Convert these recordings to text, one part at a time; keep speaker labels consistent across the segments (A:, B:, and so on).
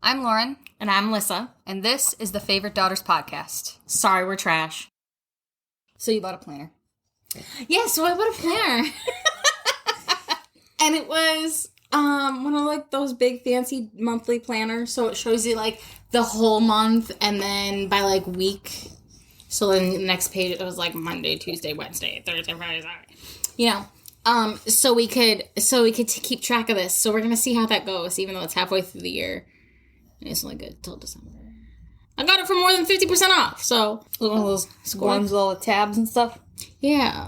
A: I'm Lauren.
B: And I'm Lissa.
A: And this is the Favorite Daughters Podcast.
B: Sorry, we're trash.
A: So you bought a planner.
B: Yeah, so I bought a planner. And it was one of like those big fancy monthly planners. So it shows you like the whole month and then by like week. So then the next page it was like Monday, Tuesday, Wednesday, Thursday, Friday, Saturday. You know. So we could keep track of this. So we're gonna see how that goes, even though it's halfway through the year. And it's only good till December. I got it for more than 50% off, so...
A: One of those ones with all the tabs and stuff?
B: Yeah.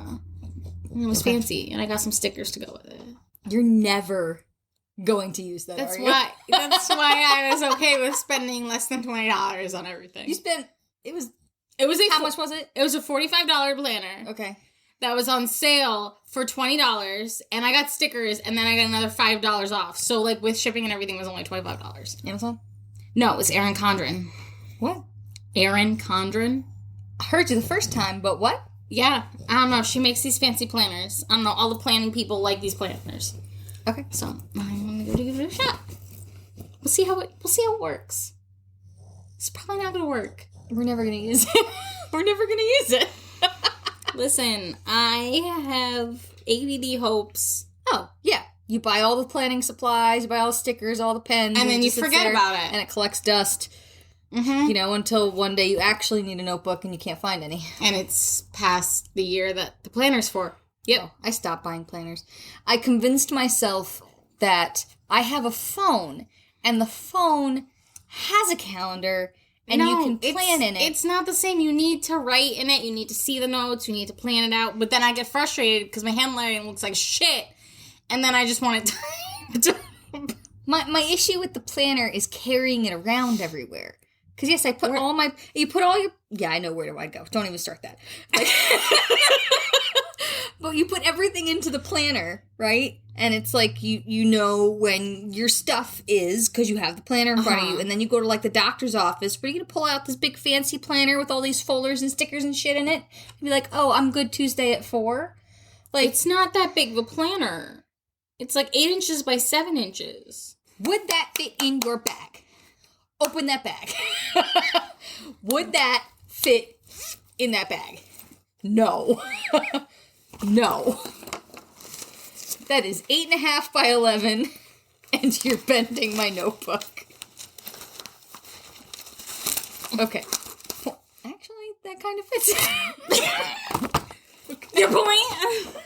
B: It was fancy, and I got some stickers to go with it.
A: You're never going to use that,
B: That's
A: are you?
B: That's why I was okay with spending less than $20 on everything.
A: You spent... How much was it?
B: It was a $45 planner.
A: Okay.
B: That was on sale for $20, and I got stickers, and then I got another $5 off. So, like, with shipping and everything, it was only $25.
A: Amazon?
B: No, it was Erin Condren.
A: What?
B: Erin Condren.
A: I heard you the first time, but what?
B: Yeah, I don't know. She makes these fancy planners. I don't know. All the planning people like these planners.
A: Okay.
B: So I'm gonna go give it a shot. We'll see how it works. It's probably not gonna work.
A: We're never gonna use it. We're never gonna use it.
B: Listen, I have ADD hopes.
A: Oh, yeah. You buy all the planning supplies, you buy all the stickers, all the pens.
B: And then you forget about it.
A: And it collects dust.
B: Mm-hmm.
A: You know, until one day you actually need a notebook and you can't find any.
B: And it's past the year that the planner's for. Yep.
A: So I stopped buying planners. I convinced myself that I have a phone, and the phone has a calendar, and you can plan in it.
B: It's not the same. You need to write in it. You need to see the notes. You need to plan it out. But then I get frustrated because my handwriting looks like shit. And then I just want it to...
A: My issue with the planner is carrying it around everywhere. Because, yes, I put all my... You put all your... Yeah, I know where I'd go. Don't even start that. Like, but you put everything into the planner, right? And it's like you know when your stuff is, because you have the planner in front of you. And then you go to, like, the doctor's office. But you're going to pull out this big fancy planner with all these folders and stickers and shit in it. And be like, oh, I'm good Tuesday at 4. Like,
B: it's not that big of a planner. It's like 8 inches by 7 inches.
A: Would that fit in your bag? Open that bag. Would that fit in that bag? No. No. That is 8.5 by 11, and you're bending my notebook. Okay. Well, actually, that kind of fits.
B: Okay. Your point?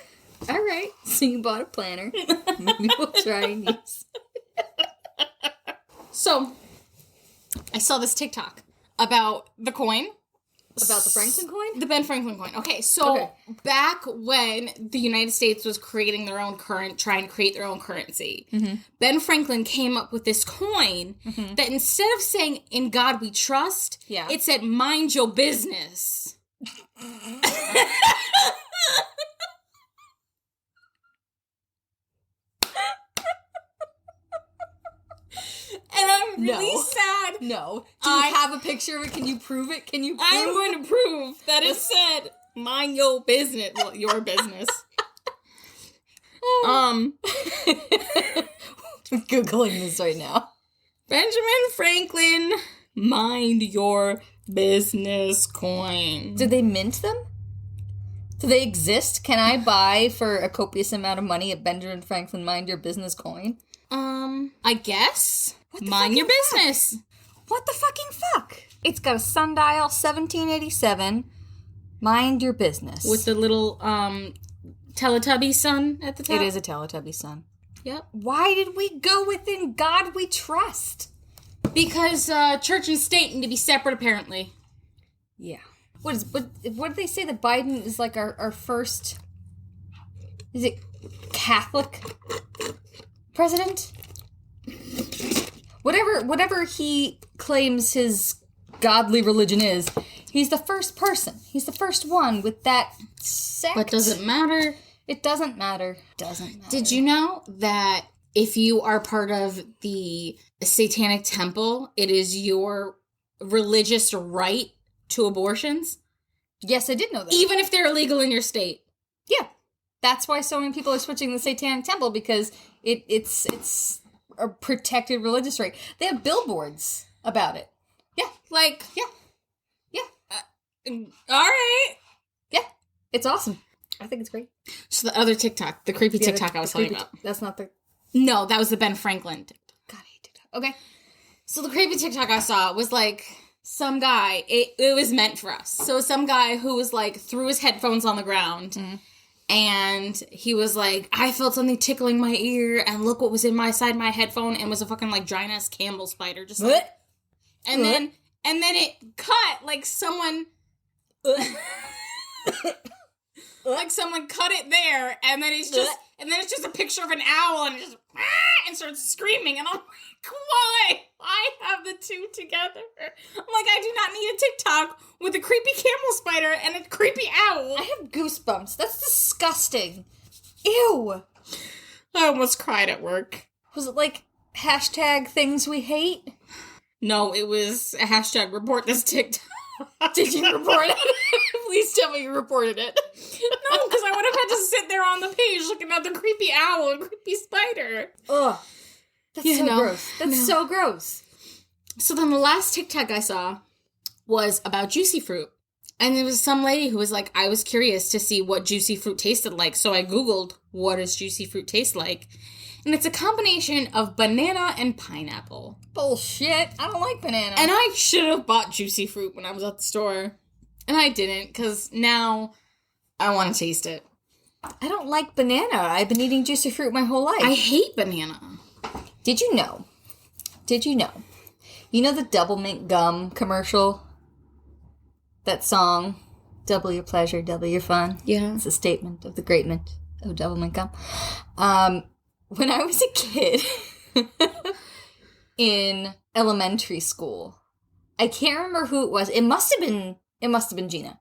A: All right, so you bought a planner. Maybe we'll try and use.
B: So, I saw this TikTok about the coin.
A: About the Franklin coin?
B: The Ben Franklin coin. Okay, so back when the United States was creating their own trying to create their own currency, Ben Franklin came up with this coin that instead of saying, "In God we trust," it said, "Mind your business." And I'm really sad.
A: No. Do you have a picture of it? Can you prove it?
B: I'm going to prove that it said, "Mind your business." Well, your business.
A: I'm Googling this right now.
B: Benjamin Franklin, mind your business coin.
A: Did they mint them? Do they exist? Can I buy for a copious amount of money a Benjamin Franklin mind your business coin?
B: I guess. Mind your business.
A: What the fucking fuck? It's got a sundial, 1787. Mind your business.
B: With the little, Teletubby sun at the top?
A: It is a Teletubby sun.
B: Yep.
A: Why did we go with "In God We Trust"?
B: Because, church and state need to be separate, apparently.
A: Yeah. What did they say that Biden is like our first... Is it Catholic president? Whatever he claims his godly religion is, he's the first person. He's the first one with that sect.
B: But does it matter?
A: It doesn't matter. Doesn't matter.
B: Did you know that if you are part of the Satanic Temple, it is your religious right to abortions?
A: Yes, I did know that.
B: Even if they're illegal in your state.
A: Yeah. That's why so many people are switching the Satanic Temple, because it's a protected religious right. They have billboards about it.
B: Yeah, like, yeah. All right.
A: Yeah, it's awesome. I think it's great.
B: So the other TikTok, the creepy TikTok I was telling you about.
A: That's not the...
B: No, that was the Ben Franklin TikTok.
A: God, I hate TikTok. Okay.
B: So the creepy TikTok I saw was like some guy, it was meant for us. So some guy who was like, threw his headphones on the ground and he was like, I felt something tickling my ear and look what was inside my headphone, and was a fucking like giant ass Campbell spider. Just like, and then it cut like someone... like someone cut it there, and then it's just a picture of an owl, and it just and starts screaming, and I'm like, why? I have the two together. I'm like, I do not need a TikTok with a creepy camel spider and a creepy owl.
A: I have goosebumps. That's disgusting. Ew.
B: I almost cried at work.
A: Was it like hashtag things we hate?
B: No, it was a hashtag report this TikTok.
A: Did you report it? Please tell me you reported it.
B: No, because I would have had to sit there on the page looking at the creepy owl and creepy spider.
A: Ugh. That's gross. That's so gross.
B: So then the last TikTok I saw was about juicy fruit. And there was some lady who was like, I was curious to see what juicy fruit tasted like. So I Googled, what does juicy fruit taste like? And it's a combination of banana and pineapple.
A: Bullshit. I don't like banana.
B: And I should have bought juicy fruit when I was at the store. And I didn't, because now I want to taste it.
A: I don't like banana. I've been eating juicy fruit my whole life.
B: I hate banana.
A: Did you know? You know the Double Mint Gum commercial? That song, double your pleasure, double your fun.
B: Yeah.
A: It's a statement of the great mint of Double Mint Gum. When I was a kid in elementary school, I can't remember who it was. It must have been Gina,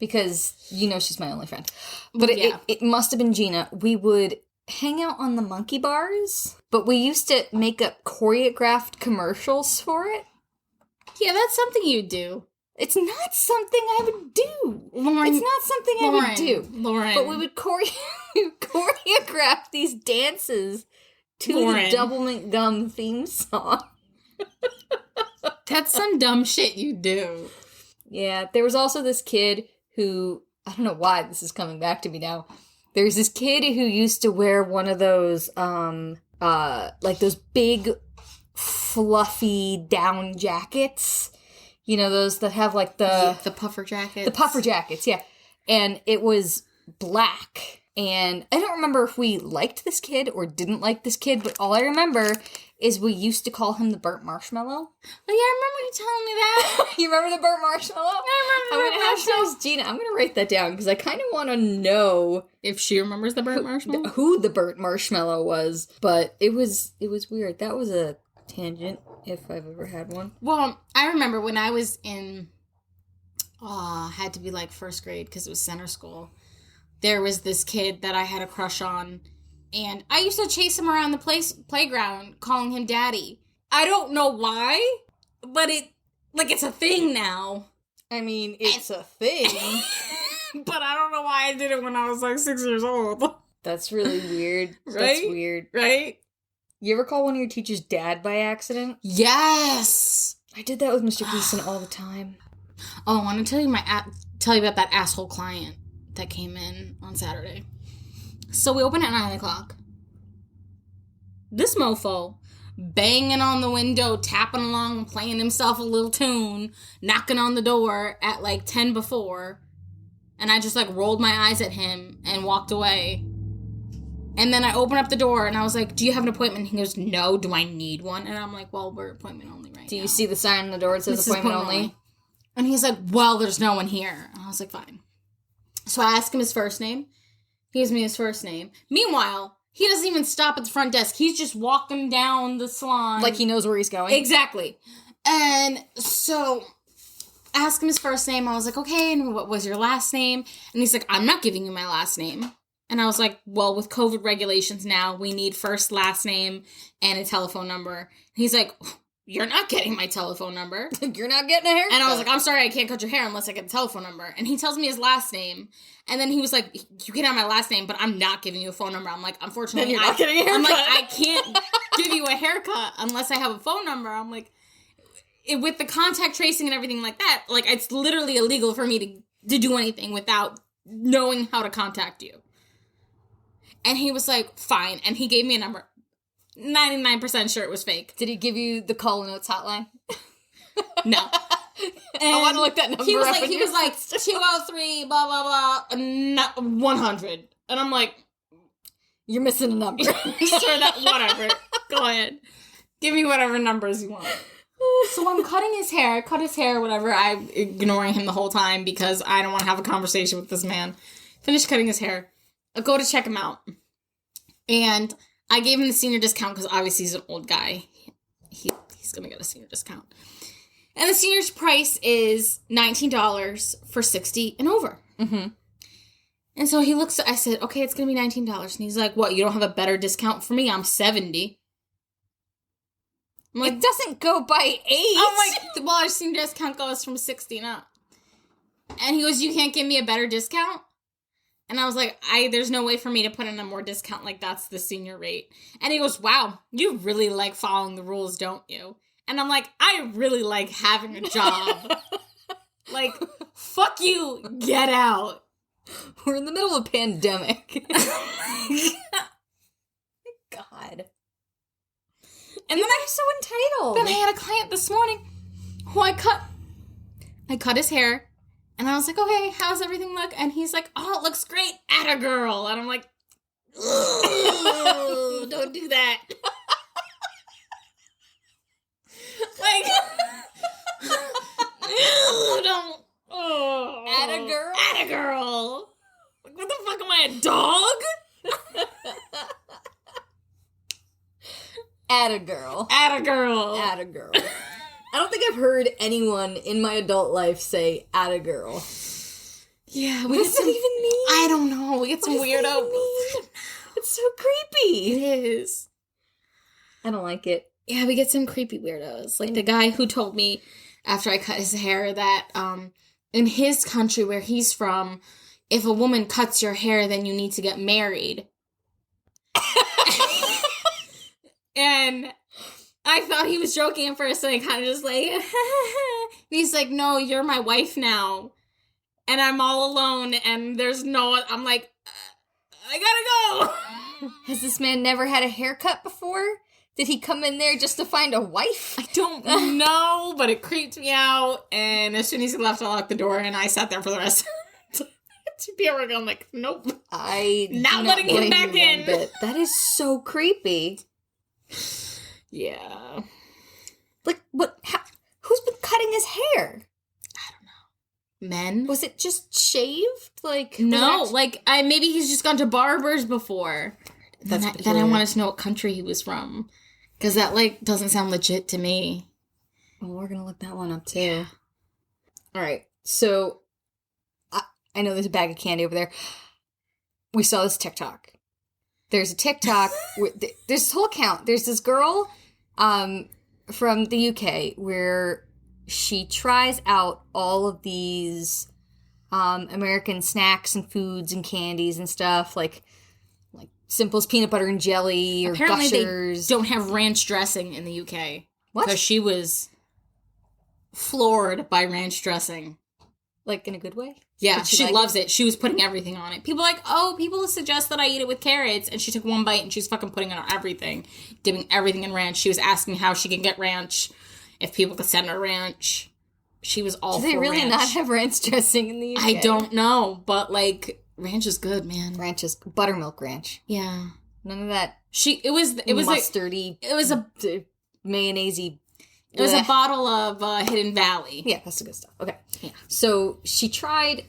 A: because you know she's my only friend. But it must have been Gina. We would hang out on the monkey bars, but we used to make up choreographed commercials for it.
B: Yeah, that's something you do.
A: It's not something I would do.
B: Lauren,
A: it's not something I would do.
B: Lauren.
A: But we would choreograph these dances to the Double Mint Gum theme song.
B: That's some dumb shit you do.
A: Yeah, there was also this kid who, I don't know why this is coming back to me now. There's this kid who used to wear one of those, like those big, fluffy down jackets. You know, those that have like the
B: puffer jackets.
A: The puffer jackets, yeah. And it was black. And I don't remember if we liked this kid or didn't like this kid, but all I remember is we used to call him the burnt marshmallow.
B: Oh, yeah, I remember you telling me that.
A: You remember the burnt marshmallow?
B: I remember the burnt marshmallow.
A: Gina. I'm going to write that down because I kind of want to know
B: if she remembers the burnt marshmallow.
A: Who the burnt marshmallow was. But it was weird. That was a tangent, if I've ever had one.
B: Well, I remember when I was in, had to be like first grade because it was center school. There was this kid that I had a crush on, and I used to chase him around the playground calling him daddy. I don't know why, but it's a thing now.
A: I mean, it's a thing.
B: But I don't know why I did it when I was like 6 years old.
A: That's really weird.
B: Right?
A: That's weird.
B: Right?
A: You ever call one of your teachers dad by accident?
B: Yes!
A: I did that with Mr. Gleason all the time.
B: Oh, I want to tell you about that asshole client that came in on Saturday. So we open at 9 o'clock. This mofo banging on the window, tapping along, playing himself a little tune, knocking on the door at like 10 before. And I just like rolled my eyes at him and walked away. And then I opened up the door and I was like, do you have an appointment? He goes, no, do I need one? And I'm like, well, we're appointment only right now.
A: Do you see the sign on the door that says appointment only?
B: And he's like, well, there's no one here. And I was like, fine. So I asked him his first name. He gives me his first name. Meanwhile, he doesn't even stop at the front desk. He's just walking down the salon.
A: Like he knows where he's going?
B: Exactly. And so I asked him his first name. I was like, okay, and what was your last name? And he's like, I'm not giving you my last name. And I was like, well, with COVID regulations now, we need first, last name, and a telephone number. And he's like, you're not getting my telephone number.
A: You're not getting a haircut.
B: And I was like, I'm sorry, I can't cut your hair unless I get the telephone number. And he tells me his last name. And then he was like, you can have my last name, but I'm not giving you a phone number. I'm like, unfortunately,
A: you're not getting a haircut.
B: I'm like, I can't give you a haircut unless I have a phone number. I'm like, with the contact tracing and everything like that, like, it's literally illegal for me to do anything without knowing how to contact you. And he was like, fine. And he gave me a number. 99% sure it was fake.
A: Did he give you the call and notes hotline?
B: No.
A: I want to look that number
B: he was
A: up.
B: Like, he was like, 203, blah, blah, blah, 100. And I'm like,
A: you're missing a number.
B: Sure, that, whatever. Go ahead. Give me whatever numbers you want. So I'm cut his hair, whatever. I'm ignoring him the whole time because I don't want to have a conversation with this man. Finish cutting his hair. I go to check him out. And I gave him the senior discount because obviously he's an old guy. He's going to get a senior discount. And the senior's price is $19 for 60 and over.
A: Mm-hmm.
B: And so he looks, I said, okay, it's going to be $19. And he's like, what, you don't have a better discount for me? I'm 70. I'm like,
A: it doesn't go by age.
B: I'm like, well, our senior discount goes from 60 and up. And he goes, you can't give me a better discount? And I was like, there's no way for me to put in a more discount. Like, that's the senior rate. And he goes, wow, you really like following the rules, don't you? And I'm like, I really like having a job. Like, fuck you, get out.
A: We're in the middle of a pandemic. God.
B: And then I'm so entitled. Then I had a client this morning who I cut his hair. And I was like, okay, how's everything look? And he's like, oh, it looks great. Atta girl. And I'm like, don't do that. Like, don't. Oh.
A: Atta girl?
B: Atta girl. Like, what the fuck am I, a dog?
A: Atta girl.
B: Atta girl.
A: Atta girl. I don't think I've heard anyone in my adult life say atta girl.
B: Yeah,
A: what does that even mean?
B: I don't know. We get some weirdo.
A: It's so creepy.
B: It is.
A: I don't like it.
B: Yeah, we get some creepy weirdos. Like the guy who told me after I cut his hair that in his country where he's from, if a woman cuts your hair, then you need to get married. And I thought he was joking at first, and I kind of just like, and he's like, no, you're my wife now. And I'm all alone, and there's no, I'm like, I gotta go.
A: Has this man never had a haircut before? Did he come in there just to find a wife?
B: I don't know, but it creeped me out, and as soon as he left, I locked the door, and I sat there for the rest to be able to go. I'm like, nope. Not letting him back in.
A: That is so creepy.
B: Yeah.
A: Like, what? Who's been cutting his hair?
B: I don't know. Men?
A: Was it just shaved? Like,
B: no, maybe he's just gone to barbers before. Then I wanted to know what country he was from. Because that, doesn't sound legit to me.
A: Well, we're going to look that one up, too. Yeah. All right. So, I know there's a bag of candy over there. We saw this TikTok. There's a TikTok. There's this whole account. There's this girl from the UK where she tries out all of these American snacks and foods and candies and stuff, like Simple's peanut butter and jelly or
B: Apparently
A: Gushers.
B: They don't have ranch dressing in the UK.
A: What?
B: Because she was floored by ranch dressing.
A: Like, in a good way?
B: Yeah, she loves it. She was putting everything on it. People are like, oh, people suggest that I eat it with carrots. And she took one bite and she was fucking putting it on everything. Dipping everything in ranch. She was asking how she could get ranch. If people could send her ranch. She was all for ranch. Do they really
A: not have ranch dressing in the UK?
B: I don't know. But, ranch is good, man.
A: Ranch is buttermilk ranch.
B: Yeah.
A: None of that.
B: It was
A: mustardy.
B: It was a
A: mayonnaise-y.
B: It was a bottle of Hidden Valley.
A: Yeah, that's the good stuff. Okay.
B: Yeah.
A: So she tried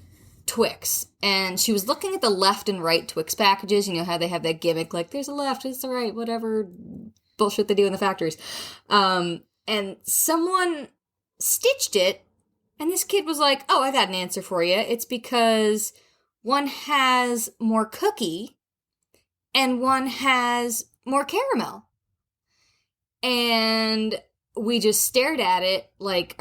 A: Twix, and she was looking at the left and right Twix packages. You know how they have that gimmick, there's a left, there's a right, whatever bullshit they do in the factories. And someone stitched it, and this kid was like, oh, I got an answer for you. It's because one has more cookie, and one has more caramel. And we just stared at it like,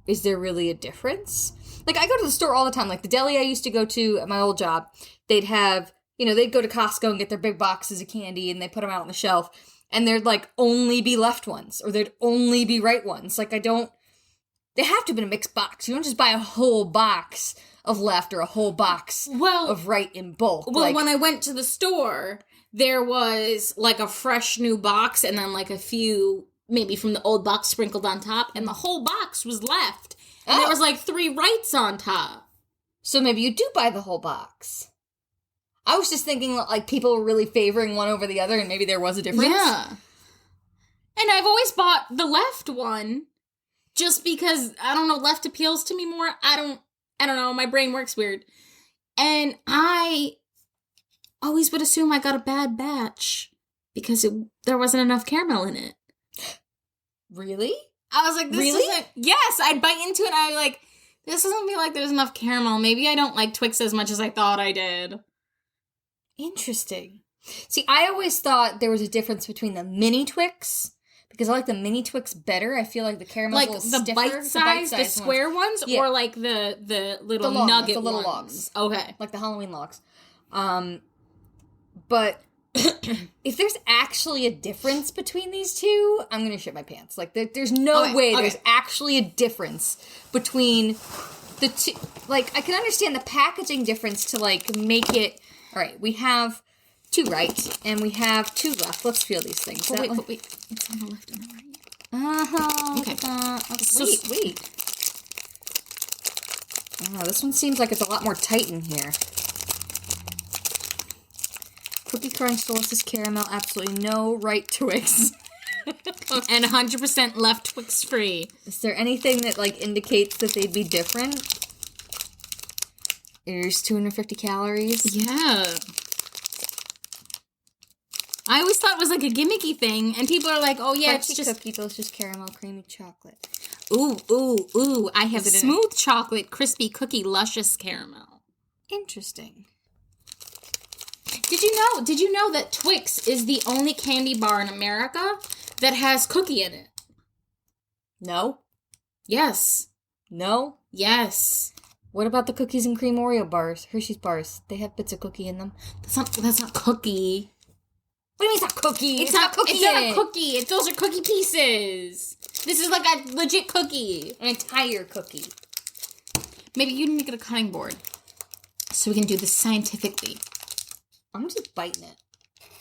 A: is there really a difference? Like, I go to the store all the time. Like, the deli I used to go to at my old job, they'd have, they'd go to Costco and get their big boxes of candy, and they put them out on the shelf, and there'd, like, only be left ones, or there'd only be right ones. Like, they have to have been a mixed box. You don't just buy a whole box of left or a whole box of right in bulk.
B: Well, when I went to the store, there was, like, a fresh new box, and then, like, a few, maybe from the old box sprinkled on top, and the whole box was left. And there was, like, 3 rights on top.
A: So maybe you do buy the whole box. I was just thinking, like, people were really favoring one over the other, and maybe there was a difference.
B: Yeah. And I've always bought the left one, just because, I don't know, left appeals to me more. I don't know, my brain works weird. And I always would assume I got a bad batch, because there wasn't enough caramel in it.
A: Really?
B: I was like, this isn't... Yes, I'd bite into it, and I'd be like, this doesn't feel like there's enough caramel. Maybe I don't like Twix as much as I thought I did.
A: Interesting. See, I always thought there was a difference between the mini Twix, because I like the mini Twix better. I feel like the caramel's a little stiffer.
B: Like the bite-size, the square ones? Yeah. Or like the little nugget
A: the little
B: ones?
A: logs.
B: Okay.
A: Like the Halloween logs. But... if there's actually a difference between these two, I'm gonna shit my pants. Like, there's no way there's actually a difference between the two. Like, I can understand the packaging difference to, like, make it... Alright, we have 2 right, and we have 2 left. Let's feel these things.
B: Wait. It's on the left and the right.
A: Okay. Wait. Oh, this one seems like it's a lot more tight in here. Cookie Crunch, Delicious Caramel, absolutely no right Twix.
B: And 100% left Twix free.
A: Is there anything that, like, indicates that they'd be different? Here's 250 calories.
B: Yeah. I always thought it was, like, a gimmicky thing, and people are like, oh, yeah,
A: Crunchy
B: it's just...
A: Cookie, Delicious Caramel, Creamy Chocolate.
B: Ooh. I have smooth chocolate, crispy cookie, luscious caramel.
A: Interesting.
B: Did you know that Twix is the only candy bar in America that has cookie in it?
A: No.
B: Yes.
A: No.
B: Yes.
A: What about the cookies and cream Oreo bars? Hershey's bars. They have bits of cookie in them.
B: That's not cookie.
A: What do you mean it's not cookie?
B: It's not cookie. It's not a cookie. Those are cookie pieces. This is like a legit cookie.
A: An entire cookie.
B: Maybe you need to get a cutting board so we can do this scientifically.
A: I'm just biting it.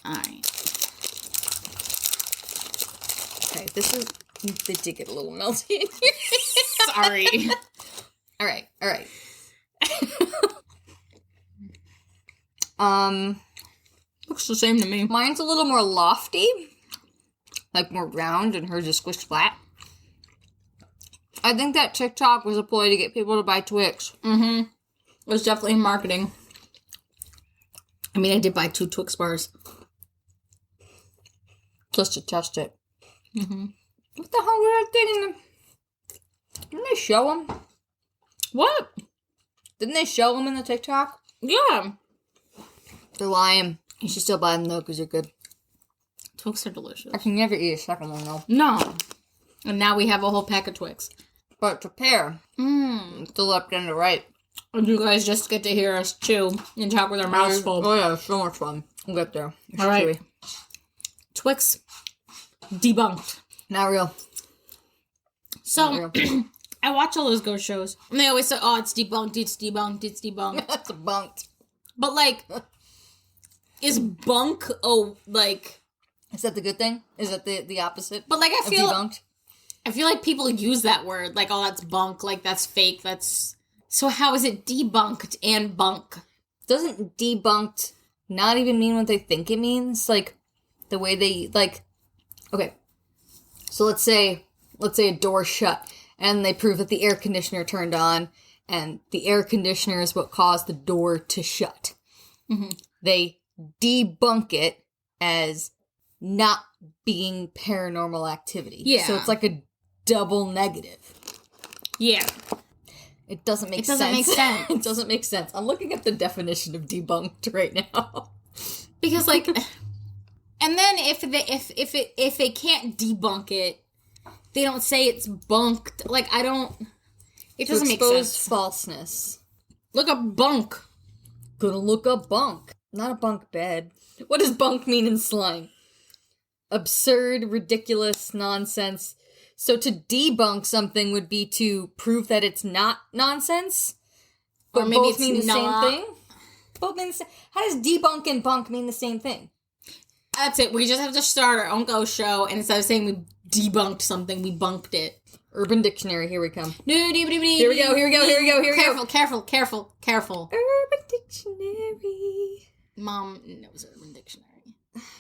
B: Alright.
A: Okay, this is... They did get a little melty in here.
B: Sorry.
A: Alright.
B: Looks the same to me.
A: Mine's a little more lofty. Like, more round, and hers is squished flat. I think that TikTok was a ploy to get people to buy Twix.
B: Mm-hmm. It was definitely marketing. I mean, I did buy 2 Twix bars.
A: Just to test it.
B: Mm-hmm.
A: What the hell was that thing in the... Didn't they show them?
B: What?
A: Didn't they show them in the TikTok?
B: Yeah.
A: They're lying. You should still buy them, though, because they're good.
B: Twix are delicious.
A: I can never eat a second one, though.
B: No. And now we have a whole pack of Twix.
A: But to pair, to left and the right.
B: And you guys just get to hear us chew and talk with our mouths full.
A: Oh, yeah, it's so much fun. We'll get there. It's
B: all right.
A: chewy.
B: Twix debunked.
A: Not real.
B: So,
A: Not real.
B: I watch all those ghost shows. And they always say, oh, it's debunked, it's debunked, it's debunked.
A: That's debunked.
B: But, like, is bunk, like...
A: Is that the good thing? Is that the opposite?
B: But, like,
A: I feel
B: like people use that word. Like, oh, that's bunk. Like, that's fake. That's... So how is it debunked and bunk?
A: Doesn't debunked not even mean what they think it means? Like, the way they, like... Okay. So let's say a door's shut, and they prove that the air conditioner turned on, and the air conditioner is what caused the door to shut.
B: Mm-hmm.
A: They debunk it as not being paranormal activity.
B: Yeah.
A: So it's like a double negative.
B: Yeah.
A: It doesn't make
B: sense.
A: It doesn't make sense. I'm looking at the definition of debunked right now.
B: Because, like... And then if they can't debunk it, they don't say it's bunked. Like, I don't... It doesn't make sense.
A: Falseness.
B: Look up bunk.
A: Gonna look up bunk. Not a bunk bed. What does bunk mean in slang? Absurd, ridiculous, nonsense. So to debunk something would be to prove that it's not nonsense? But
B: or maybe
A: both
B: it's
A: mean the
B: not.
A: same thing? Both mean the same. How does debunk and bunk mean the same thing?
B: That's it. We just have to start our own ghost show, and instead of saying we debunked something, we bunked it.
A: Urban Dictionary, here we come.
B: Here we
A: go, here we go.
B: Careful.
A: Urban Dictionary.
B: Mom knows Urban Dictionary.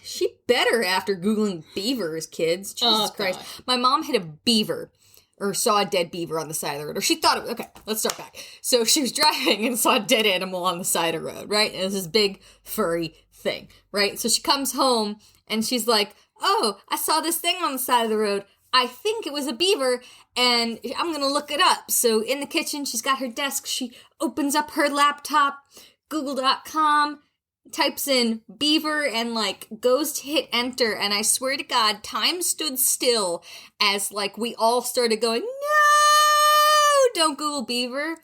A: She better after Googling beavers, kids. Jesus Christ.
B: God.
A: My mom hit a beaver, or saw a dead beaver on the side of the road, or she thought it was, okay, let's start back. So she was driving and saw a dead animal on the side of the road, right? And it was this big, furry thing, right? So she comes home, and she's like, oh, I saw this thing on the side of the road. I think it was a beaver, and I'm gonna look it up. So in the kitchen, she's got her desk, she opens up her laptop, google.com, types in beaver and like goes to hit enter, and I swear to God, time stood still as like we all started going, no, don't Google beaver.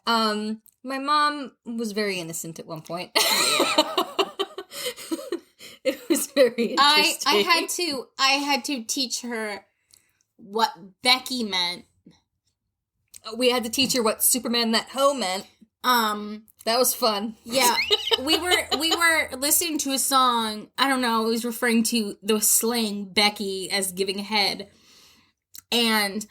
A: My mom was very innocent at one point. It was very interesting.
B: I had to teach her what Becky meant.
A: We had to teach her what Superman that hoe meant. That was fun.
B: Yeah. we were listening to a song, I don't know, it was referring to the slang Becky as giving head. And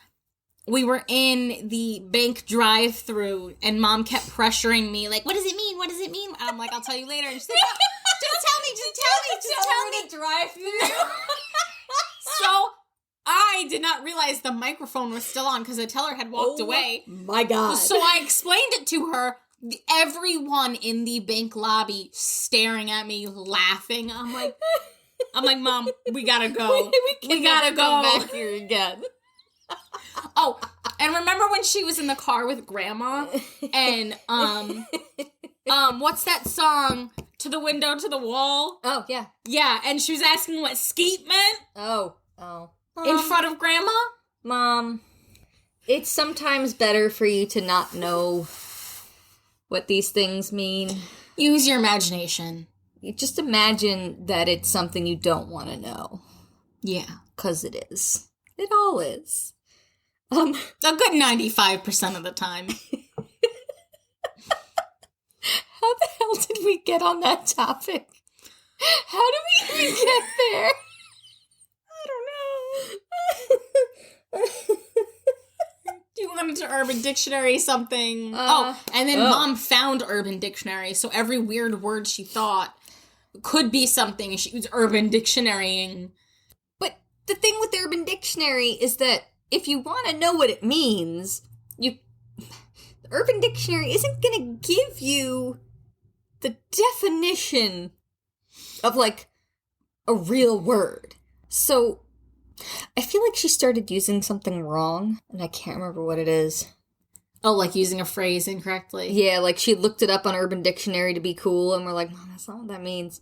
B: we were in the bank drive-thru, and Mom kept pressuring me, like, what does it mean? What does it mean? And I'm like, I'll tell you later. And she's like, just tell me.
A: The drive-thru.
B: So I did not realize the microphone was still on because the teller had walked away.
A: My God.
B: So I explained it to her. Everyone in the bank lobby staring at me, laughing. I'm like, Mom, we gotta go. We gotta go.
A: Come back here again.
B: Oh, and remember when she was in the car with Grandma? And, what's that song? To the window, to the wall?
A: Oh, yeah.
B: Yeah, and she was asking what skeet meant.
A: Oh.
B: In front of Grandma?
A: Mom, it's sometimes better for you to not know what these things mean.
B: Use your imagination.
A: You just imagine that it's something you don't want to know.
B: Yeah.
A: 'Cause it is. It all is.
B: A good 95% of the time.
A: How the hell did we get on that topic? How did we even get there? I don't know.
B: You wanted to Urban Dictionary something. And then Mom found Urban Dictionary, so every weird word she thought could be something she was Urban Dictionarying.
A: But the thing with Urban Dictionary is that if you want to know what it means, the Urban Dictionary isn't going to give you the definition of, like, a real word. So I feel like she started using something wrong, and I can't remember what it is.
B: Oh, like using a phrase incorrectly?
A: Yeah, like she looked it up on Urban Dictionary to be cool, and we're like, Mom, that's not what that means.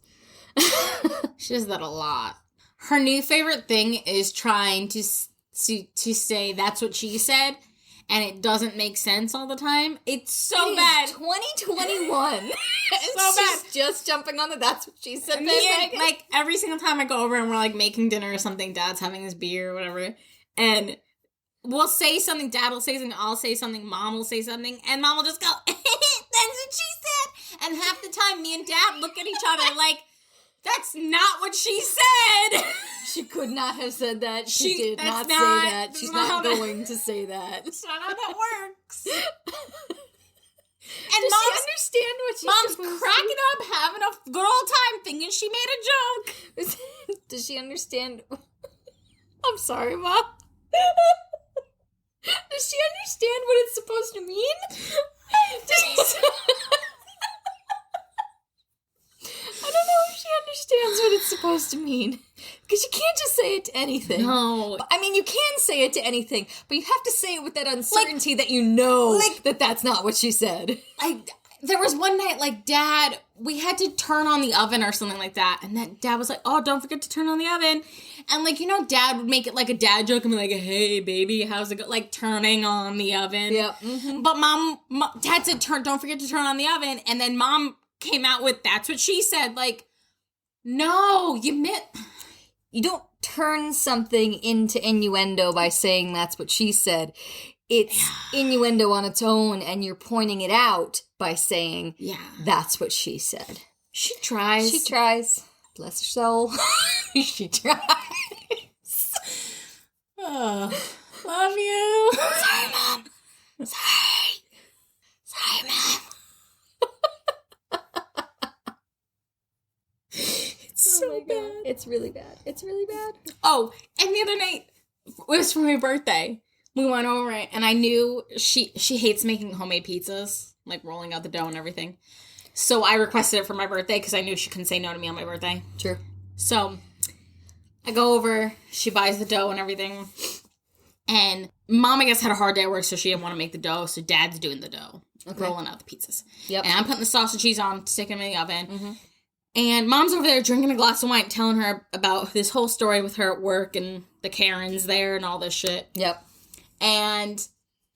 B: She does that a lot. Her new favorite thing is trying to say that's what she said, and it doesn't make sense all the time. It's so bad.
A: 2021.
B: So bad.
A: She's just jumping on the that's what she said.
B: Like, every single time I go over and we're, like, making dinner or something, Dad's having his beer or whatever, and we'll say something, Dad will say something, I'll say something, Mom will say something, and Mom will just go, that's what she said. And half the time, me and Dad look at each other like, that's not what she said.
A: She could not have said that. She did not say that. She's not going to say that.
B: That's not how that works.
A: And does she understand what she's
B: Mom's cracking up, having a good old time, thinking she made a joke.
A: Does she understand? I'm sorry, Mom. Does she understand what it's supposed to mean? I don't know if she understands what it's supposed to mean. Because you can't just say it to anything.
B: No.
A: I mean, you can say it to anything, but you have to say it with that uncertainty that you know that that's not what she said.
B: there was one night, like, Dad, we had to turn on the oven or something like that. And then Dad was like, oh, don't forget to turn on the oven. And, like, Dad would make it like a dad joke and be like, hey, baby, how's it go? Like, turning on the oven.
A: Yep. Mm-hmm.
B: But Dad said, don't forget to turn on the oven. And then Mom came out with, that's what she said. Like, no, you
A: don't turn something into innuendo by saying that's what she said. It's innuendo on its own, and you're pointing it out by saying, that's what she said.
B: She tries.
A: She tries. Bless her soul. She tries.
B: Oh, love you.
A: Sorry, Mom. Sorry, Mom.
B: It's so bad.
A: It's really bad. It's really bad.
B: Oh, and the other night, it was for my birthday. We went over it, and I knew she hates making homemade pizzas, like rolling out the dough and everything. So I requested it for my birthday because I knew she couldn't say no to me on my birthday.
A: True.
B: So I go over, she buys the dough and everything. And Mom, I guess, had a hard day at work, so she didn't want to make the dough. So Dad's doing the dough, rolling out the pizzas. Yep. And I'm putting the sausage cheese on, sticking them in the oven. Mm-hmm. And Mom's over there drinking a glass of wine, telling her about this whole story with her at work and the Karens there and all this shit.
A: Yep.
B: And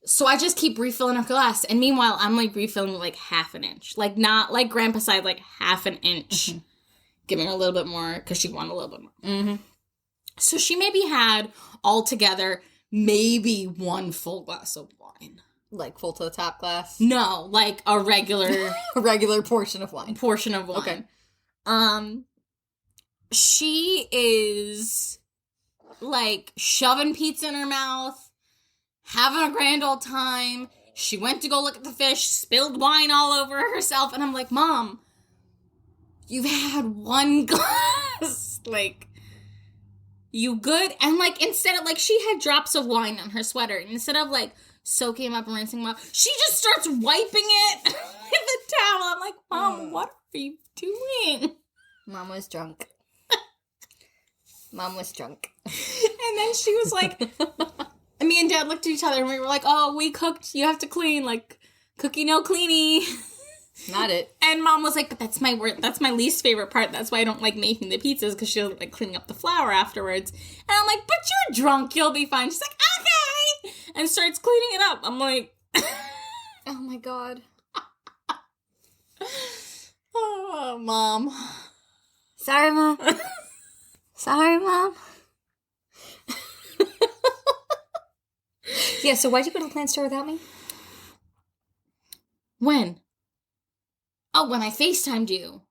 B: so I just keep refilling her glass. And meanwhile, I'm, like, refilling, like, half an inch. Like, not like Grandpa side, like, half an inch. Mm-hmm. Giving her a little bit more because she wanted a little bit more. Mm-hmm. So she maybe had altogether maybe one full glass of wine.
A: Like full to the top glass?
B: No, like a regular...
A: a regular portion of wine.
B: Portion of wine.
A: Okay.
B: She is, like, shoving pizza in her mouth, having a grand old time. She went to go look at the fish, spilled wine all over herself, and I'm like, Mom, you've had one glass. Like, you good? And, like, instead of, like, she had drops of wine on her sweater. And instead of, like, soaking them up and rinsing them up, she just starts wiping it with a towel. I'm like, Mom, what are you doing?
A: Mom was drunk. Mom was drunk.
B: And then she was like, me and Dad looked at each other and we were like, oh, we cooked. You have to clean. Like, cookie, no cleanie.
A: Not it.
B: And Mom was like, but that's my least favorite part. That's why I don't like making the pizzas, because she'll, like, cleaning up the flour afterwards. And I'm like, but you're drunk. You'll be fine. She's like, okay. And starts cleaning it up. I'm like,
A: oh my God.
B: Oh, Mom.
A: Sorry, Mom. Sorry, Mom. Yeah, so why'd you go to the plant store without me?
B: When? Oh, when I FaceTimed you.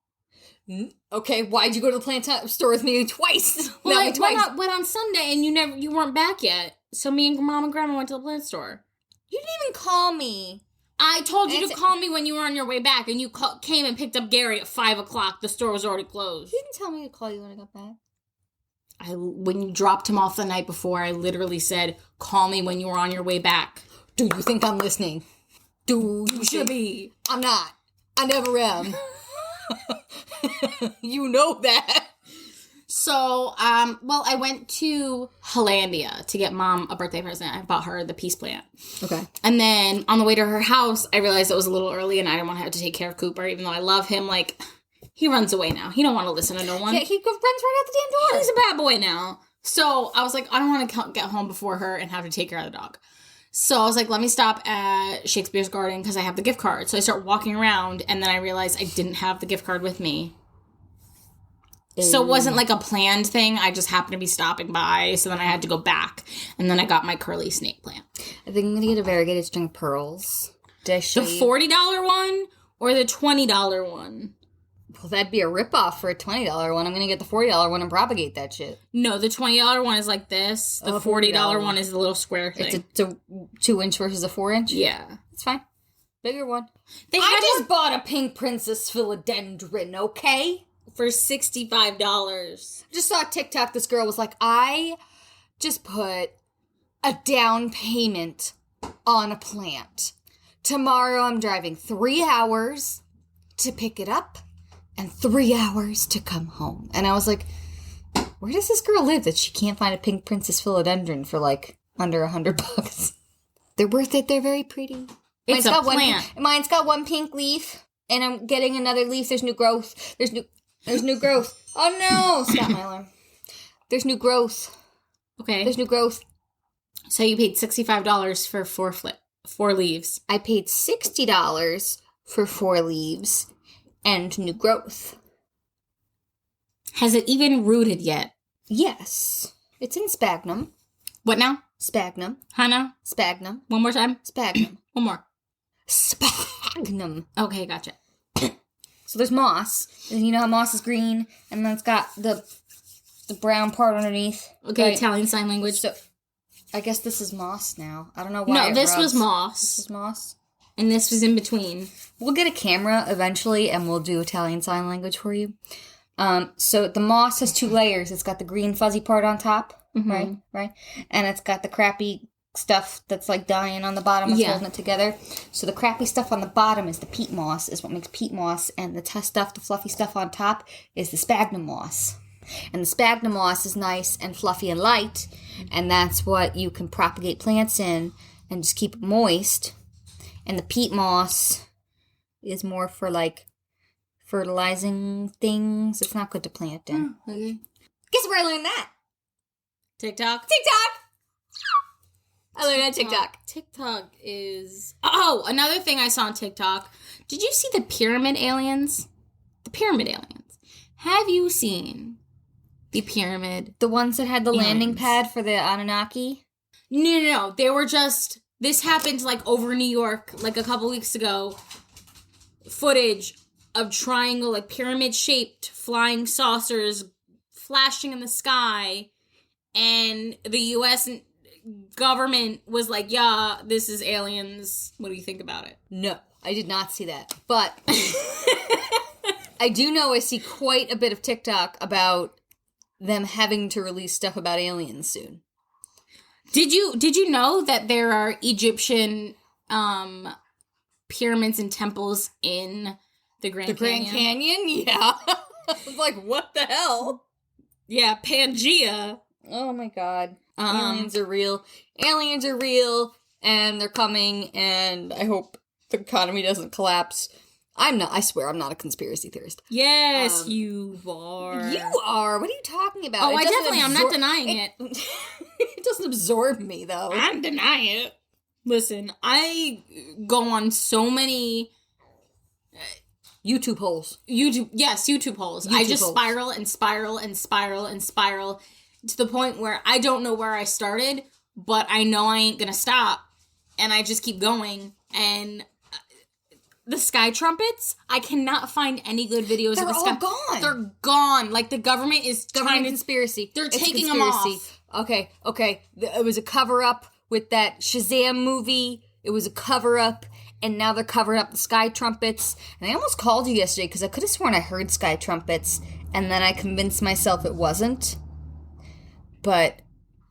A: Okay, why'd you go to the plant store with me twice?
B: Well, I went on Sunday and you weren't back yet. So me and Mom and Grandma went to the plant store.
A: You didn't even call me.
B: I told you to call me when you were on your way back, and you came and picked up Gary at 5 o'clock. The store was already closed.
A: You didn't tell me to call you when I got back.
B: When you dropped him off the night before, I literally said, call me when you were on your way back.
A: Do you think I'm listening? Do you
B: should be.
A: I'm not. I never am. You know that.
B: So, I went to Hollandia to get Mom a birthday present. I bought her the peace plant. Okay. And then on the way to her house, I realized it was a little early and I didn't want to have to take care of Cooper, even though I love him. Like, he runs away now. He don't want to listen to no one.
A: Yeah, he runs right out the damn door.
B: He's a bad boy now. So I was like, I don't want to get home before her and have to take care of the dog. So I was like, let me stop at Shakespeare's Garden because I have the gift card. So I start walking around, and then I realized I didn't have the gift card with me. So it wasn't like a planned thing. I just happened to be stopping by, so then I had to go back. And then I got my curly snake plant.
A: I think I'm going to get a variegated string of pearls.
B: The $40 one or the $20 one?
A: Well, that'd be a ripoff for a $20 one. I'm going to get the $40 one and propagate that shit.
B: No, the $20 one is like this. The $40 one is the little square thing.
A: It's a 2-inch versus a 4-inch?
B: Yeah.
A: It's fine. Bigger one. I just bought a pink princess philodendron, okay?
B: For $65.
A: I just saw a TikTok. This girl was like, I just put a down payment on a plant. Tomorrow I'm driving 3 hours to pick it up and 3 hours to come home. And I was like, where does this girl live that she can't find a pink princess philodendron for like under $100? They're worth it. They're very pretty.
B: It's a plant.
A: Mine's got one pink leaf, and I'm getting another leaf. There's new growth. There's new growth. Oh no! Stop my alarm. There's new growth.
B: Okay.
A: There's new growth.
B: So you paid $65 for 4 leaves.
A: I paid $60 for 4 leaves and new growth.
B: Has it even rooted yet?
A: Yes. It's in sphagnum.
B: What now?
A: Sphagnum.
B: How now?
A: Sphagnum.
B: One more time?
A: Sphagnum.
B: One more.
A: Sphagnum.
B: Okay, gotcha.
A: So there's moss. And you know how moss is green, and then it's got the brown part underneath.
B: Okay,
A: right?
B: Italian Sign Language.
A: So I guess this is moss now. I don't know why.
B: No, this was moss.
A: This was moss.
B: And this was in between.
A: We'll get a camera eventually, and we'll do Italian Sign Language for you. So the moss has 2 layers. It's got the green fuzzy part on top, right? And it's got the crappy stuff that's like dying on the bottom that's holding it together. So the crappy stuff on the bottom is the peat moss, is what makes peat moss, and the tough stuff, the fluffy stuff on top is the sphagnum moss. And the sphagnum moss is nice and fluffy and light, and that's what you can propagate plants in and just keep it moist. And the peat moss is more for like fertilizing things. It's not good to plant in.
B: Okay.
A: Guess where I learned that?
B: TikTok?
A: I learned on TikTok.
B: TikTok is... Oh, another thing I saw on TikTok. Did you see the pyramid aliens? The pyramid aliens. Have you seen the pyramid?
A: The ones that had the
B: aliens.
A: landing pad for the Anunnaki?
B: No. They were just... This happened like over New York like a couple weeks ago. Footage of triangle, like pyramid-shaped flying saucers flashing in the sky. And the U.S. government was like, yeah, this is aliens. What do you think about it?
A: No, I did not see that. But I do know I see quite a bit of TikTok about them having to release stuff about aliens soon.
B: Did you know that there are Egyptian pyramids and temples in the Grand Canyon?
A: The Grand Canyon? Yeah. I was like, what the hell?
B: Yeah, Pangea.
A: Oh my god. Aliens are real. Aliens are real, and they're coming, and I hope the economy doesn't collapse. I swear I'm not a conspiracy theorist.
B: Yes, you are.
A: You are? What are you talking about?
B: Oh, I'm not denying it.
A: It doesn't absorb me, though.
B: I'm denying it. Listen, I go on so many...
A: YouTube holes.
B: YouTube holes. I just spiral and spiral and spiral and spiral to the point where I don't know where I started, but I know I ain't gonna stop, and I just keep going. And the sky trumpets, I cannot find any good videos of the sky.
A: They're all gone.
B: They're gone. Like the government is trying to...
A: conspiracy.
B: They're taking them off.
A: Okay. It was a cover-up with that Shazam movie. It was a cover-up. And now they're covering up the sky trumpets. And I almost called you yesterday because I could have sworn I heard sky trumpets. And then I convinced myself it wasn't. But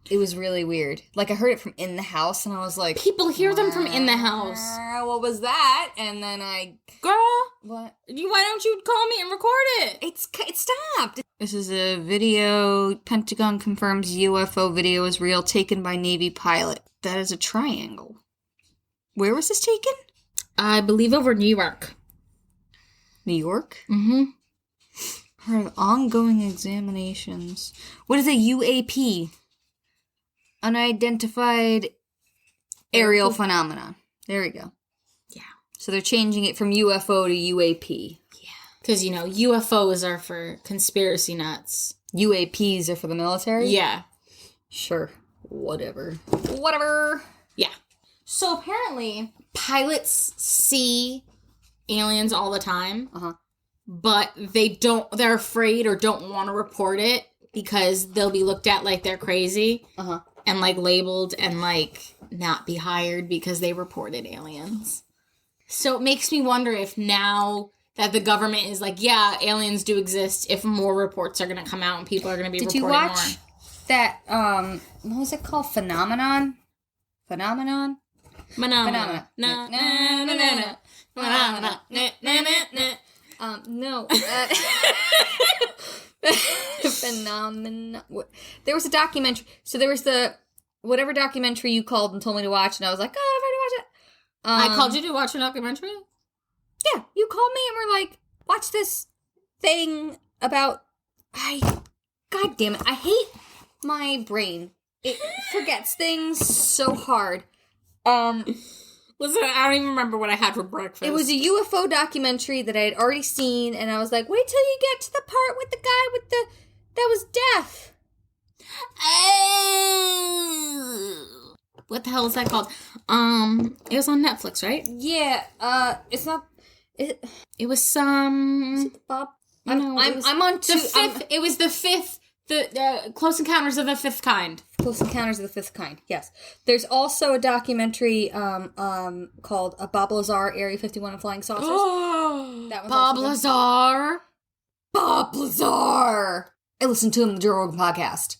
A: it was really weird. Like, I heard it from in the house, and I was like...
B: People hear them from in the house.
A: What was that? And then I...
B: Girl!
A: What?
B: Why don't you call me and record it?
A: It stopped. This is a video. Pentagon confirms UFO video is real, taken by Navy pilot. That is a triangle. Where was this taken?
B: I believe over New York.
A: New York?
B: Mm-hmm.
A: Heard of ongoing examinations. What is a UAP? Unidentified aerial phenomenon. There we go.
B: Yeah.
A: So they're changing it from UFO to UAP.
B: Yeah. Because, UFOs are for conspiracy nuts.
A: UAPs are for the military?
B: Yeah.
A: Sure. Whatever.
B: Yeah. So apparently, pilots see aliens all the time.
A: Uh-huh.
B: But they're afraid or don't want to report it because they'll be looked at like they're crazy.
A: Uh-huh.
B: And like labeled and like not be hired because they reported aliens. So it makes me wonder if now that the government is like, yeah, aliens do exist, if more reports are going to come out and people are going to be reporting more.
A: Did you watch that, what was it called? Phenomenon? Phenomenon. No. Phenomenon. There was a documentary. So there was the whatever documentary you called and told me to watch, and I was like, oh, I've already watched it.
B: I called you to watch a documentary?
A: Yeah, you called me and were like, watch this thing about... God damn it, I hate my brain. It forgets things so hard.
B: Listen, I don't even remember what I had for breakfast.
A: It was a UFO documentary that I had already seen, and I was like, wait till you get to the part with the guy with the... that was deaf.
B: Oh. What the hell is that called? It was on Netflix, right?
A: Yeah, it's not... It
B: was some...
A: Is it the Bob?
B: I'm
A: on two...
B: It was the fifth... The Close Encounters of the Fifth Kind.
A: Close Encounters of the Fifth Kind, yes. There's also a documentary called Bob Lazar, Area 51 and Flying Saucers.
B: Oh,
A: that one's
B: Bob Lazar.
A: Bob Lazar! I listened to him on the Joe Rogan podcast.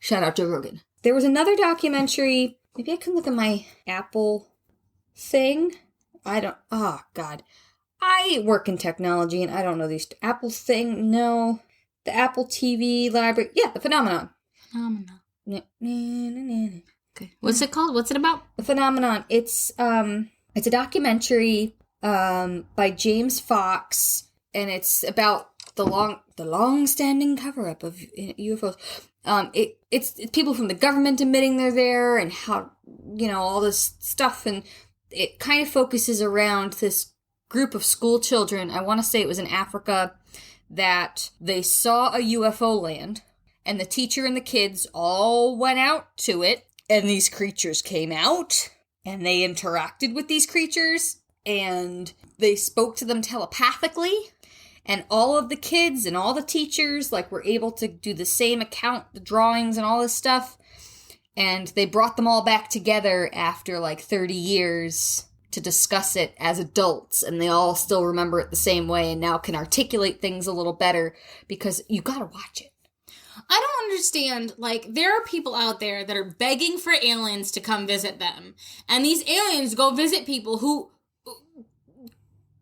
A: Shout out Joe Rogan. There was another documentary. Maybe I can look at my Apple thing. Oh, God. I work in technology and I don't know these. Apple thing, no. The Apple TV library. Yeah, The Phenomenon.
B: Okay. What's it called? What's it about?
A: The Phenomenon. It's a documentary by James Fox, and it's about the long-standing cover-up of UFOs. It's people from the government admitting they're there, and how, all this stuff, and it kind of focuses around this group of school children. I want to say it was in Africa, that they saw a UFO land, and the teacher and the kids all went out to it, and these creatures came out, and they interacted with these creatures, and they spoke to them telepathically, and all of the kids and all the teachers, were able to do the same account, the drawings and all this stuff, and they brought them all back together after, 30 years to discuss it as adults, and they all still remember it the same way and now can articulate things a little better, because you gotta watch it.
B: I don't understand, there are people out there that are begging for aliens to come visit them, and these aliens go visit people who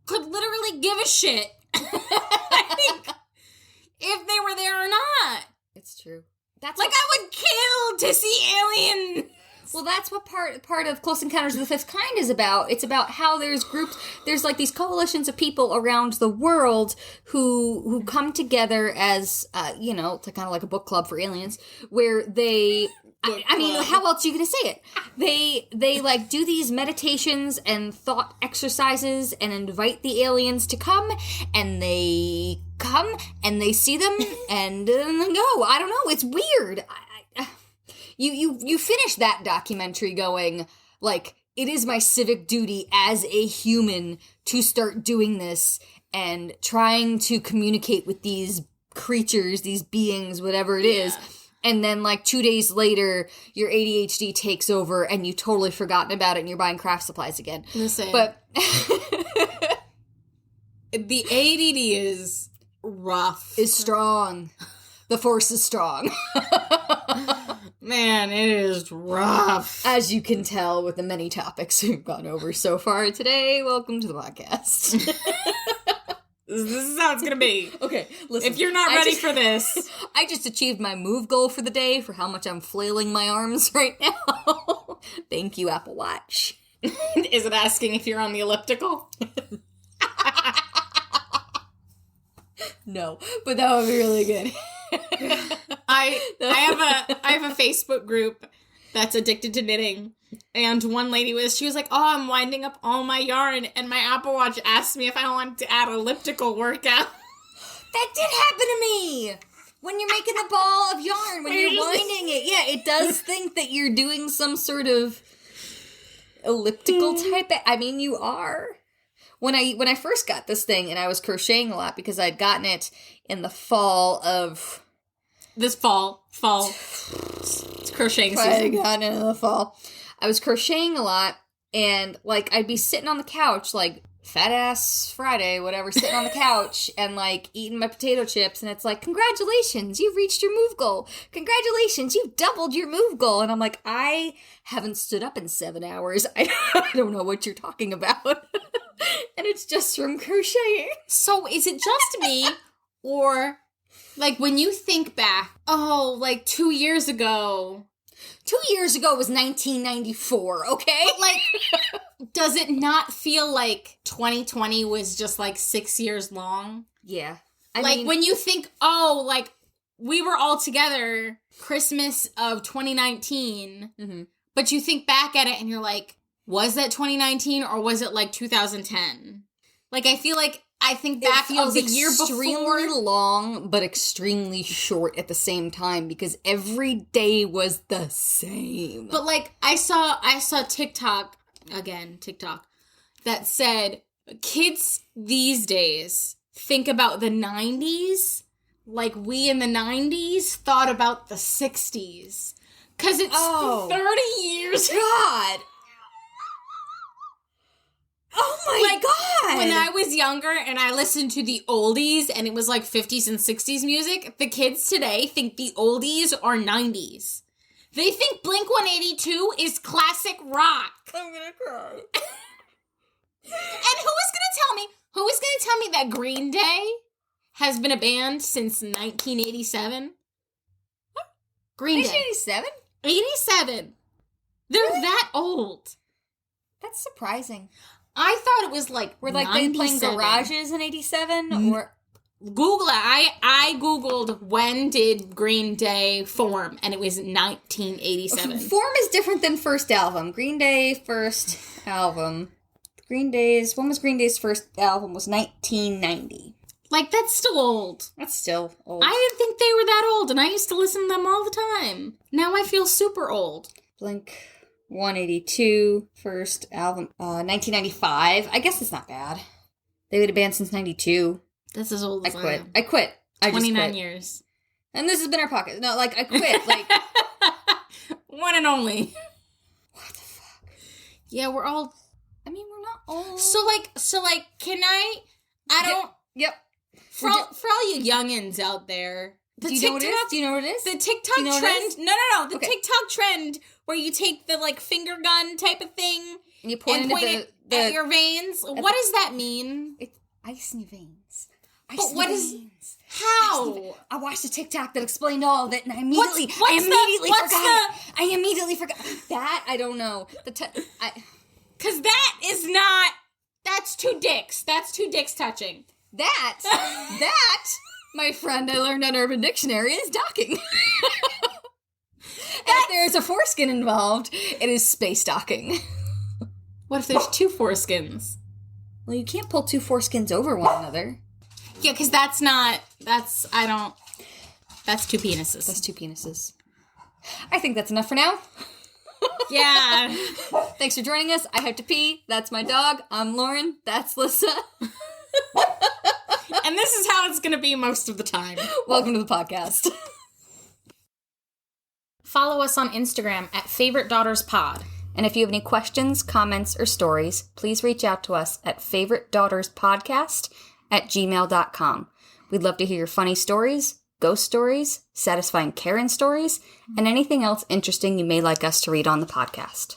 B: could literally give a shit if they were there or not.
A: It's true.
B: I would kill to see aliens.
A: Well, that's what part of Close Encounters of the Fifth Kind is about. It's about how there's groups, there's these coalitions of people around the world who come together as, to kind of like a book club for aliens, where they, I mean, how else are you going to say it? They do these meditations and thought exercises and invite the aliens to come, and they come and they see them and then they go. I don't know. It's weird. You finish that documentary going, it is my civic duty as a human to start doing this and trying to communicate with these creatures, these beings, whatever it is. And then, 2 days later, your ADHD takes over and you totally forgotten about it and you're buying craft supplies again.
B: Listen.
A: But
B: the ADD is rough.
A: Is strong. The force is strong.
B: Man, it is rough.
A: As you can tell with the many topics we've gone over so far today, welcome to the podcast.
B: This is how it's going to be.
A: Okay, listen.
B: If you're not ready for this.
A: I just achieved my move goal for the day for how much I'm flailing my arms right now. Thank you, Apple Watch.
B: Is it asking if you're on the elliptical?
A: No, but that would be really good.
B: I have a Facebook group that's addicted to knitting, and one lady she was like, "Oh, I'm winding up all my yarn," and my Apple Watch asked me if I wanted to add elliptical workout.
A: That did happen to me when you're making the ball of yarn when you're winding it. Yeah, it does think that you're doing some sort of elliptical type. I mean, you are. When I first got this thing, and I was crocheting a lot because I'd gotten it in the fall of...
B: This fall. It's crocheting season.
A: I got it in the fall. I was crocheting a lot, and, I'd be sitting on the couch, fat ass Friday, whatever, sitting on the couch, and, eating my potato chips, and it's congratulations, you've reached your move goal. Congratulations, you've doubled your move goal. And I'm I haven't stood up in 7 hours. I don't know what you're talking about. And it's just from crocheting.
B: So is it just me, or, when you think back, 2 years ago...
A: 2 years ago was 1994, okay?
B: does it not feel like 2020 was just like 6 years long?
A: Yeah.
B: I mean, when you think, oh, like, we were all together Christmas of 2019, but you think back at it and you're like, was that 2019 or was it like 2010? Like, I feel like I think back of the year before.
A: Extremely long, but extremely short at the same time because every day was the same.
B: But like, I saw TikTok that said kids these days think about the 90s like we in the 90s thought about the 60s. Because it's 30 years.
A: God. Oh my God.
B: When I was younger and I listened to the oldies and it was like 50s and 60s music, the kids today think the oldies are 90s. They think Blink-182 is classic rock.
A: I'm gonna cry.
B: And who is gonna tell me that Green Day has been a band since 1987? Green Day.
A: 1987?
B: 87. They're really? That old.
A: That's surprising.
B: I thought it was like
A: were like 97. They playing garages in 87 or
B: Google it. I googled when did Green Day form and it was 1987.
A: Form is different than first album. Green Day first album. When was Green Day's first album? Was 1990.
B: Like, that's still old.
A: That's still old.
B: I didn't think they were that old, and I used to listen to them all the time. Now I feel super old.
A: Blink-182, first album, 1995. I guess it's not bad. They had a band since 92.
B: That's as old as I am.
A: I quit.
B: 29 years.
A: And this has been our podcast. No, like, I quit. Like,
B: one and only.
A: What the fuck?
B: Yeah, we're all...
A: I mean, we're not old.
B: So, can I don't...
A: Yep.
B: For all you youngins out there,
A: Do you know what it is?
B: The TikTok trend. No. The TikTok trend where you take the like finger gun type of thing
A: and you point
B: it at your veins. What does that mean?
A: It's ice in your veins.
B: How?
A: I watched a TikTok that explained all of it, and I immediately forgot. That I don't know.
B: Because that's two dicks. That's two dicks touching.
A: That, my friend, I learned on Urban Dictionary, is docking. If there's a foreskin involved, it is space docking.
B: What if there's two foreskins?
A: Well, you can't pull two foreskins over one another.
B: Yeah, because that's two penises.
A: That's two penises. I think that's enough for now.
B: Yeah.
A: Thanks for joining us. I have to pee. That's my dog. I'm Lauren. That's Lissa.
B: And this is how it's going to be most of the time.
A: Welcome to the podcast.
B: Follow us on Instagram at FavoriteDaughtersPod.
A: And if you have any questions, comments, or stories, please reach out to us at favoritedaughterspodcast@gmail.com. We'd love to hear your funny stories, ghost stories, satisfying Karen stories, and anything else interesting you may like us to read on the podcast.